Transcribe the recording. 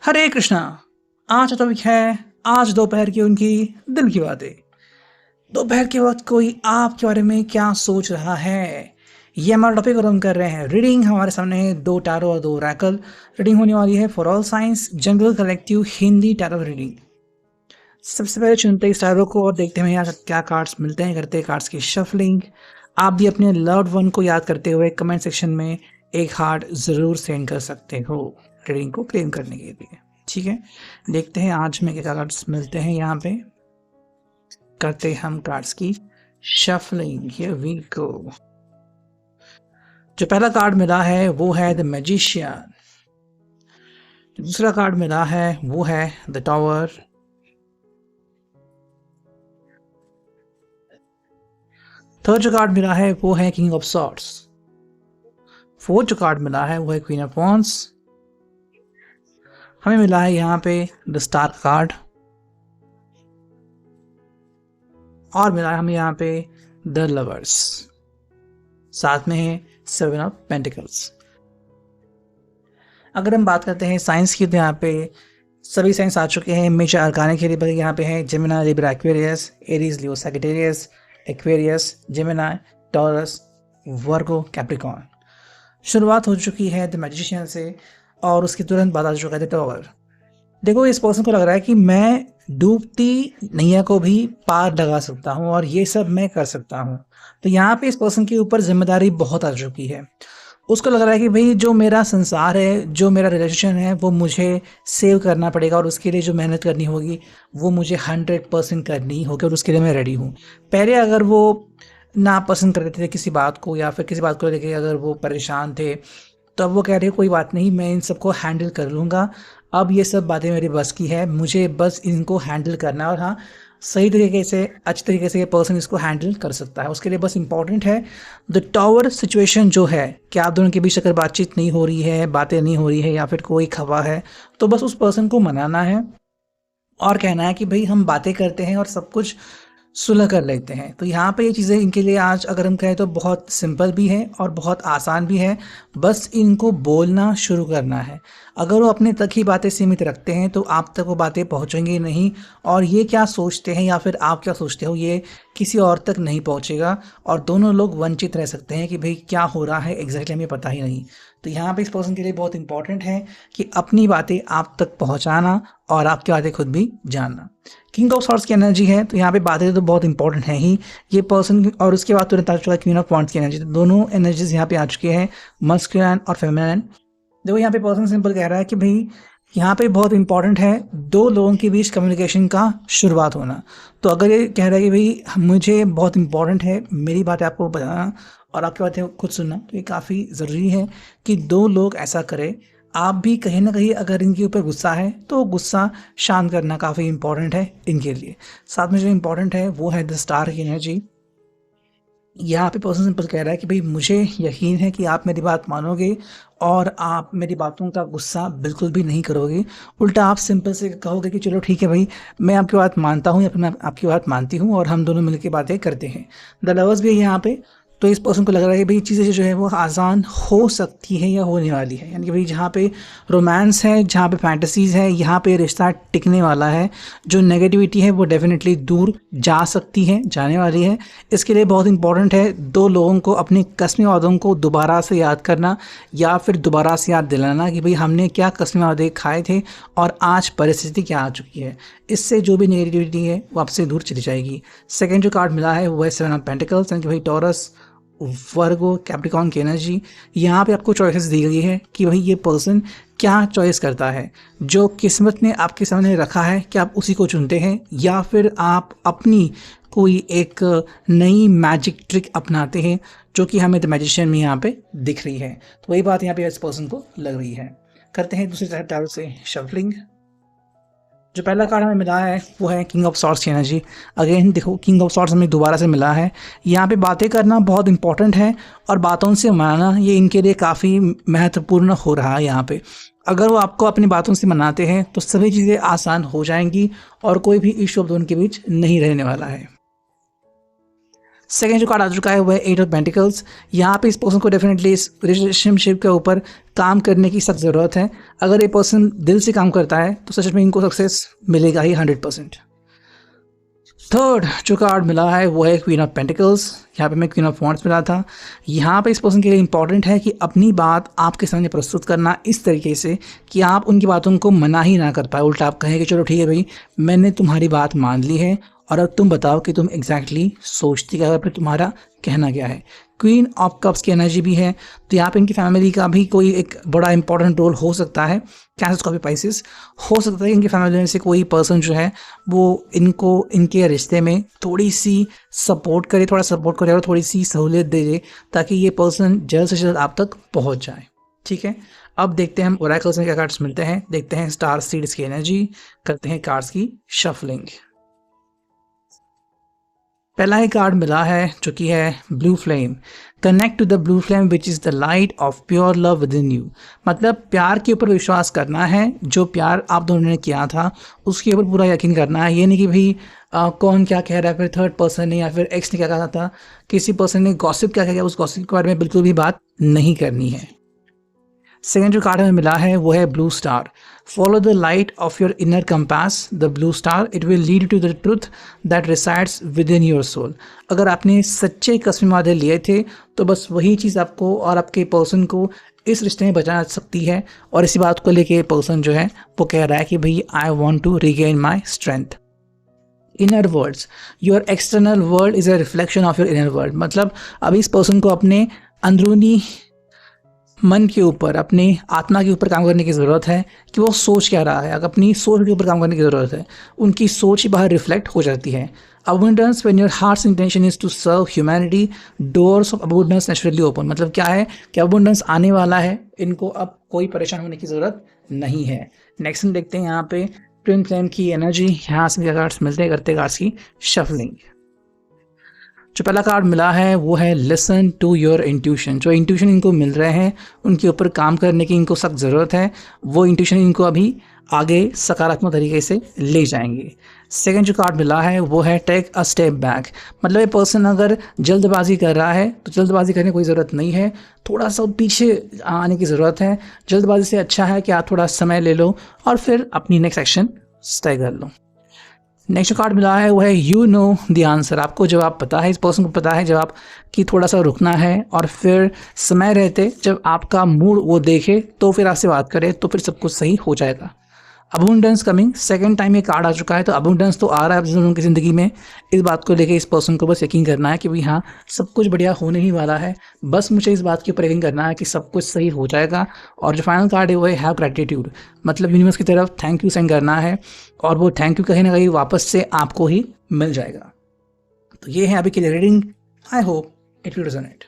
हरे कृष्णा। आज का टॉपिक है आज दोपहर की उनकी दिल की बातें। दोपहर के वक्त कोई आपके बारे में क्या सोच रहा है, ये हमारा टॉपिक और हम कर रहे हैं रीडिंग। हमारे सामने है 2 टैरो और 2 रैकल। रीडिंग होने वाली है for all science general collective Hindi tarot reading. सबसे पहले चुनते हैं इस टैरो को और देखते हैं यहाँ क्या कार्ड्स मिलते हैं, करते हैं कार्ड्स की शफलिंग। आप भी अपने लव्ड वन को याद करते हुए कमेंट सेक्शन में एक हार्ट ज़रूर सेंड कर सकते हो रीडिंग को क्लेम करने के लिए। ठीक है, देखते हैं आज में क्या कार्ड्स मिलते हैं। यहाँ पे करते हैं हम कार्ड्स की शफलिंग। Here we go. जो पहला कार्ड मिला है वो है द मैजिशियन। दूसरा कार्ड मिला है वो है द टावर। थर्ड जो कार्ड मिला है वो है किंग ऑफ सॉर्ड्स। फोर्थ जो कार्ड मिला है वो है क्वीन ऑफ वॉन्ड्स। हमें मिला है यहाँ पे द स्टार कार्ड और मिला है हमें यहाँ पे द लवर्स, साथ में है 7 ऑफ पेंटिकल्स। अगर हम बात करते हैं साइंस की तो यहाँ पे सभी साइंस आ चुके हैं मेजर अरकाने के लिए। यहाँ पे है जेमिनी, लिब्रा, एक्वेरियस, एरीज, लियो, सैजिटेरियस, एक्वेरियस, जेमिनी, टॉरस, वर्गो, कैप्रिकॉर्न। शुरुआत हो चुकी है द मैजिशियन से और उसके तुरंत बाद आ चुका है द टावर। देखो, इस पर्सन को लग रहा है कि मैं डूबती नैया को भी पार लगा सकता हूँ और ये सब मैं कर सकता हूँ। तो यहाँ पे इस पर्सन के ऊपर जिम्मेदारी बहुत आ चुकी है। उसको लग रहा है कि भाई जो मेरा संसार है, जो मेरा रिलेशन है, वो मुझे सेव करना पड़ेगा और उसके लिए जो मेहनत करनी होगी वो मुझे 100% करनी होगी और उसके लिए मैं रेडी हूँ। पहले अगर वो ना पसंद करते थे किसी बात को या फिर किसी बात को लेकर अगर वो परेशान थे तो अब वो कह रहे कोई बात नहीं, मैं इन सबको हैंडल कर लूँगा। अब ये सब बातें मेरी बस की है, मुझे बस इनको हैंडल करना है। और हाँ, सही तरीके से, अच्छे तरीके से ये पर्सन इसको हैंडल कर सकता है। उसके लिए बस इंपॉर्टेंट है द टावर सिचुएशन जो है कि आप दोनों के बीच अगर बातचीत नहीं हो रही है, बातें नहीं हो रही है या फिर कोई खफा है, तो बस उस पर्सन को मनाना है और कहना है कि भाई हम बातें करते हैं और सब कुछ सुलह कर लेते हैं। तो यहाँ पे ये चीज़ें इनके लिए आज अगर हम कहें तो बहुत सिंपल भी है और बहुत आसान भी है। बस इनको बोलना शुरू करना है। अगर वो अपने तक ही बातें सीमित रखते हैं तो आप तक वो बातें पहुँचेंगी नहीं और ये क्या सोचते हैं या फिर आप क्या सोचते हो ये किसी और तक नहीं पहुँचेगा और दोनों लोग वंचित रह सकते हैं कि भाई क्या हो रहा है एग्जैक्टली हमें पता ही नहीं। तो यहाँ पे इस पर्सन के लिए बहुत इंपॉर्टेंट है कि अपनी बातें आप तक पहुँचाना और आपकी बातें खुद भी जानना। किंग ऑफ सॉर्ड्स की एनर्जी है तो यहाँ पे बातें तो बहुत इंपॉर्टेंट है ही ये पर्सन। और उसके बाद तुरंत आ चुका है क्वीन ऑफ वॉन्ड्स की एनर्जी। तो दोनों एनर्जीज यहाँ पे आ चुके हैं, मस्कुलिन और फेमिनिन। देखो, यहाँ पे पर्सन सिंपल कह रहा है कि भाई यहाँ पे बहुत इंपॉर्टेंट है 2 लोगों के बीच कम्युनिकेशन का शुरुआत होना। तो अगर ये कह रहा है कि भाई मुझे बहुत इंपॉर्टेंट है मेरी बातें आपको बताना और आपकी बातें खुद सुनना, तो ये काफ़ी ज़रूरी है कि 2 लोग ऐसा करें। आप भी कहीं ना कहीं अगर इनके ऊपर गुस्सा है तो गुस्सा शांत करना काफ़ी इंपॉर्टेंट है इनके लिए। साथ में जो इंपॉर्टेंट है वो है द स्टार की एनर्जी। यहाँ पे पर्सन सिंपल कह रहा है कि भाई मुझे यकीन है कि आप मेरी बात मानोगे और आप मेरी बातों का गुस्सा बिल्कुल भी नहीं करोगे। उल्टा आप सिंपल से कहोगे कि चलो ठीक है भाई, मैं आपकी बात मानता हूँ या फिर मैं आपकी बात मानती हूँ और हम दोनों मिलकर बातें करते हैं। द लवर्स भी है यहाँ पे। तो इस पर्सन को लग रहा है कि भाई चीज़ें जो है वो आसान हो सकती है या होने वाली है। यानी कि भाई जहाँ पे रोमांस है, जहाँ पे फैंटेसीज़ है, यहाँ पे रिश्ता टिकने वाला है। जो नेगेटिविटी है वो डेफिनेटली दूर जा सकती है, जाने वाली है। इसके लिए बहुत इंपॉर्टेंट है 2 लोगों को अपने कस्मे वादों को दोबारा से याद करना या फिर दोबारा से याद दिलाना कि भाई हमने क्या कस्मे वादे खाए थे और आज परिस्थिति क्या आ चुकी है। इससे जो भी नेगेटिविटी है वो आपसे दूर चली जाएगी। सेकेंड जो कार्ड मिला है वो है 7 ऑफ पेंटिकल्स। यानी कि भाई टॉरस, वर्गो, कैप्रिकॉर्न की एनर्जी। यहाँ पे आपको चॉइसेस दी गई है कि भाई ये पर्सन क्या चॉइस करता है। जो किस्मत ने आपके सामने रखा है क्या आप उसी को चुनते हैं या फिर आप अपनी कोई एक नई मैजिक ट्रिक अपनाते हैं जो कि हमें द मैजिशियन में यहाँ पे दिख रही है। तो वही बात यहाँ पे इस पर्सन को लग रही है। करते हैं दूसरी तरफ टैरो से शफलिंग। जो पहला कार्ड हमें मिला है वो है किंग ऑफ सॉर्ड्स की एनर्जी। अगेन देखो, किंग ऑफ सॉर्ड्स हमें दोबारा से मिला है। यहाँ पे बातें करना बहुत इंपॉर्टेंट है और बातों से मनाना ये इनके लिए काफ़ी महत्वपूर्ण हो रहा है। यहाँ पे अगर वो आपको अपनी बातों से मनाते हैं तो सभी चीज़ें आसान हो जाएंगी और कोई भी इशू अब दोनों के बीच नहीं रहने वाला है। सेकेंड जो कार्ड आ चुका है वो है एट ऑफ पेंटिकल्स। यहाँ पे इस पर्सन को डेफिनेटली इस रिलेशनशिप के ऊपर काम करने की सख्त ज़रूरत है। अगर ये पर्सन दिल से काम करता है तो सच में इनको सक्सेस मिलेगा ही 100%। थर्ड जो कार्ड मिला है वो है क्वीन ऑफ पेंटिकल्स। यहाँ पे मैं क्वीन ऑफ वॉन्ड्स मिला था। यहाँ पे इस पर्सन के लिए इंपॉर्टेंट है कि अपनी बात आपके सामने प्रस्तुत करना इस तरीके से कि आप उनकी बातों को मना ही ना कर पाए। उल्टा आप कहें कि चलो ठीक है भाई, मैंने तुम्हारी बात मान ली है और अब तुम बताओ कि तुम एग्जैक्टली सोचती क्या है, फिर तुम्हारा कहना क्या है। क्वीन ऑफ कप्स की एनर्जी भी है, तो यहाँ पे इनकी फैमिली का भी कोई एक बड़ा इंपॉर्टेंट रोल हो सकता है। कैंसर, स्कॉर्पियो, पाइसेस हो सकता है कि इनकी फैमिली में से कोई पर्सन जो है वो इनको इनके रिश्ते में थोड़ी सी सपोर्ट करे और थोड़ी सी सहूलियत दे दे ताकि ये पर्सन जल्द से जल्द आप तक पहुँच जाए। ठीक है, अब देखते हैं हम ओरेकल्स में क्या कार्ड्स मिलते हैं। देखते हैं स्टार सीड्स की एनर्जी, करते हैं कार्ड्स की शफलिंग। पहला ही कार्ड मिला है जो कि है blue flame. Connect to the blue flame which is the light of pure love within you. मतलब प्यार के ऊपर विश्वास करना है, जो प्यार आप दोनों ने किया था उसके ऊपर पूरा यकीन करना है। ये नहीं कि भाई कौन क्या कह रहा है, फिर थर्ड पर्सन ने या फिर एक्स ने क्या कहा था, किसी पर्सन ने गॉसिप क्या किया, उस गॉसिप के बारे में बिल्कुल भी बात नहीं करनी है। सेकेंड जो कार्ड हमें मिला है वो है blue star. Follow the light of your inner compass the blue star, it will lead to the truth that resides within your soul. अगर आपने सच्चे कसमी वादे लिए थे तो बस वही चीज़ आपको और आपके पर्सन को इस रिश्ते में बचा सकती है। और इसी बात को लेके पर्सन जो है वो कह रहा है कि भाई I want to regain my strength. Inner worlds, your external world is a reflection of your inner world. मतलब अभी इस पर्सन को अपने अंदरूनी मन के ऊपर, अपनी आत्मा के ऊपर काम करने की ज़रूरत है कि वो सोच क्या रहा है। अगर अपनी सोच के ऊपर काम करने की ज़रूरत है, उनकी सोच ही बाहर रिफ्लेक्ट हो जाती है। Abundance, when your heart's intention is to serve humanity, doors of abundance naturally open. मतलब क्या है कि अबंडेंस आने वाला है, इनको अब कोई परेशान होने की ज़रूरत नहीं है। नेक्स्ट हम देखते हैं यहाँ पे ट्विन फ्लेम की एनर्जी। यहाँ से कार्ड्स मिलते हैं, करते कार्ड्स की शफलिंग। जो पहला कार्ड मिला है वो है लिसन टू योर इंट्यूशन। जो इंट्यूशन इनको मिल रहे हैं उनके ऊपर काम करने की इनको सख्त ज़रूरत है। वो इंट्यूशन इनको अभी आगे सकारात्मक तरीके से ले जाएंगे। सेकंड जो कार्ड मिला है वो है टेक अ स्टेप बैक। मतलब ये पर्सन अगर जल्दबाजी कर रहा है तो जल्दबाजी करने की कोई ज़रूरत नहीं है, थोड़ा सा पीछे आने की ज़रूरत है। जल्दबाजी से अच्छा है कि आप थोड़ा समय ले लो और फिर अपनी नेक्स्ट एक्शन तय कर लो। नेक्स्ट कार्ड मिला है वो है यू नो द आंसर। आपको जवाब पता है, इस पर्सन को पता है जवाब कि थोड़ा सा रुकना है और फिर समय रहते जब आपका मूड वो देखे तो फिर आपसे बात करे तो फिर सब कुछ सही हो जाएगा। अबंडेंस कमिंग, सेकंड टाइम ये कार्ड आ चुका है तो अबंडेंस तो आ रहा है उनकी ज़िंदगी में। इस बात को लेके इस पर्सन को बस यकीन करना है कि भाई हाँ, सब कुछ बढ़िया होने ही वाला है। बस मुझे इस बात के ऊपर यकीन करना है कि सब कुछ सही हो जाएगा। और जो फाइनल कार्ड है वो है हैव ग्रैटिट्यूड। मतलब यूनिवर्स की तरफ थैंक यू सेंड करना है और वो थैंक यू कहीं ना कहीं वापस से आपको ही मिल जाएगा। तो ये है अभी के लिए reading. I hope it will resonate.